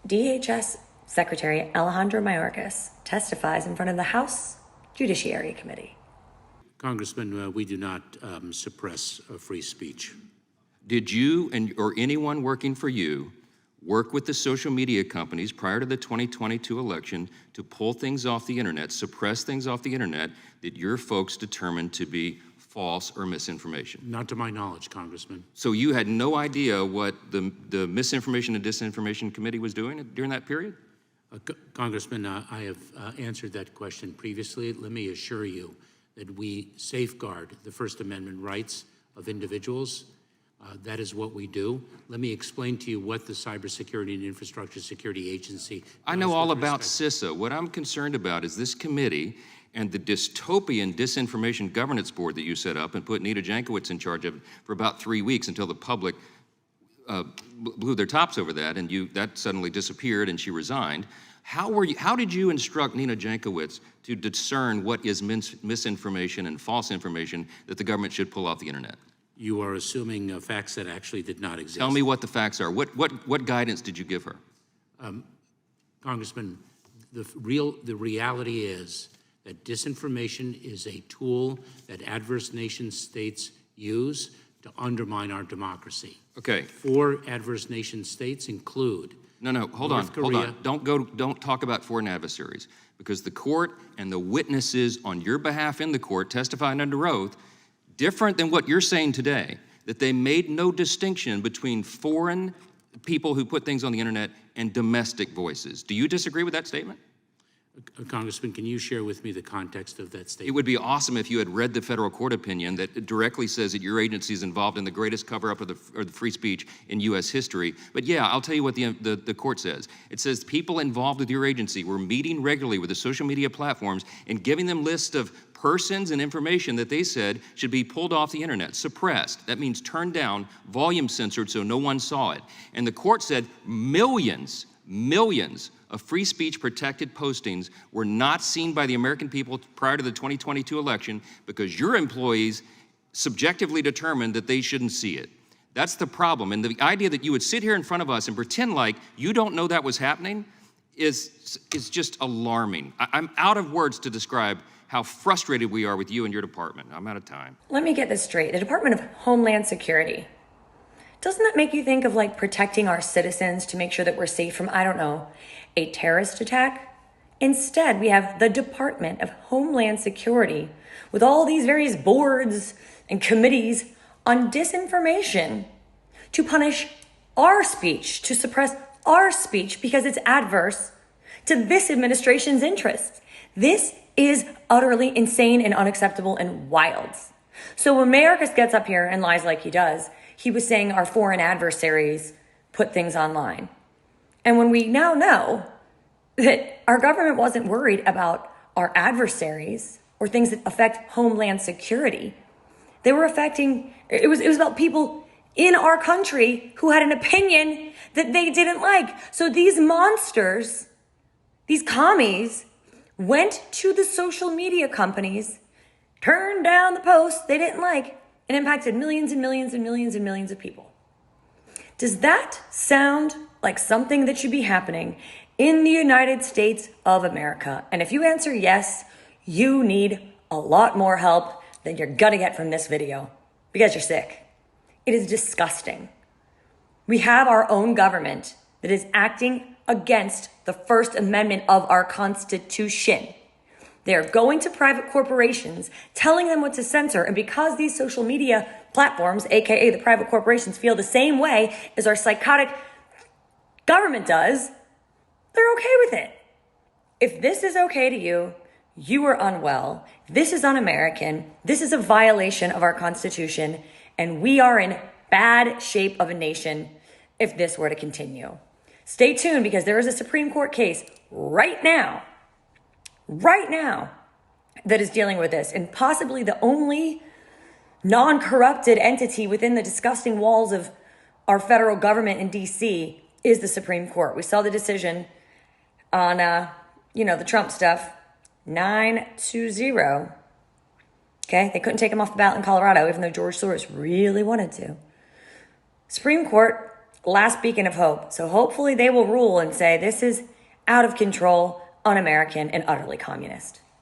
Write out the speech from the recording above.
DHS Secretary Alejandro Mayorkas testifies in front of the House Judiciary Committee. Congressman, we do not suppress free speech. Did you or anyone working for you work with the social media companies prior to the 2022 election to pull things off the internet, suppress things off the internet that your folks determined to be false or misinformation? Not to my knowledge, Congressman. So you had no idea what the Misinformation and Disinformation Committee was doing during that period? Congressman, I have answered that question previously. Let me assure you that we safeguard the First Amendment rights of individuals. That is what we do. Let me explain to you what the Cybersecurity and Infrastructure Security Agency I know all about CISA. What I'm concerned about is this committee and the dystopian Disinformation Governance Board that you set up and put Nina Jankowicz in charge of for about 3 weeks until the public blew their tops over that, and that suddenly disappeared and she resigned. How did you instruct Nina Jankowicz to discern what is misinformation and false information that the government should pull off the internet? You are assuming facts that actually did not exist. Tell me what the facts are. What guidance did you give her? Congressman, the reality is that disinformation is a tool that adverse nation states use to undermine our democracy. Okay. 4 adverse nation states include Hold on. Don't talk about foreign adversaries, because the court and the witnesses on your behalf in the court testifying under oath, different than what you're saying today, that they made no distinction between foreign people who put things on the internet and domestic voices. Do you disagree with that statement? Congressman, can you share with me the context of that statement? It would be awesome if you had read the federal court opinion that directly says that your agency is involved in the greatest cover-up of the free speech in U.S. history. But yeah, I'll tell you what the court says. It says people involved with your agency were meeting regularly with the social media platforms and giving them lists of persons and information that they said should be pulled off the internet, suppressed. That means turned down, volume censored so no one saw it. And the court said millions of free speech protected postings were not seen by the American people prior to the 2022 election because your employees subjectively determined that they shouldn't see it. That's the problem. And the idea that you would sit here in front of us and pretend like you don't know that was happening is just alarming. I'm out of words to describe how frustrated we are with you and your department. I'm out of time. Let me get this straight. The Department of Homeland Security, doesn't that make you think of like protecting our citizens to make sure that we're safe from, I don't know, a terrorist attack? Instead, we have the Department of Homeland Security with all these various boards and committees on disinformation to punish our speech, to suppress our speech because it's adverse to this administration's interests. This is utterly insane and unacceptable and wild. So when Mayorkas gets up here and lies like he does, he was saying our foreign adversaries put things online. And when we now know that our government wasn't worried about our adversaries or things that affect homeland security, they were affecting, it was about people in our country who had an opinion that they didn't like. So these monsters, these commies, went to the social media companies, turned down the posts they didn't like, and impacted millions and millions and millions and millions of people. Does that sound like something that should be happening in the United States of America? And if you answer yes, you need a lot more help than you're gonna get from this video because you're sick. It is disgusting. We have our own government that is acting against the First Amendment of our Constitution. They're going to private corporations, telling them what to censor. And because these social media platforms, AKA the private corporations, feel the same way as our psychotic government does, they're okay with it. If this is okay to you, you are unwell. This is un-American. This is a violation of our Constitution. And we are in bad shape of a nation if this were to continue. Stay tuned because there is a Supreme Court case right now, that is dealing with this, and possibly the only non-corrupted entity within the disgusting walls of our federal government in DC is the Supreme Court. We saw the decision on, the Trump stuff, 9-0. Okay, they couldn't take him off the ballot in Colorado, even though George Soros really wanted to. Supreme Court last beacon of hope. So hopefully they will rule and say this is out of control, un-American, and utterly communist.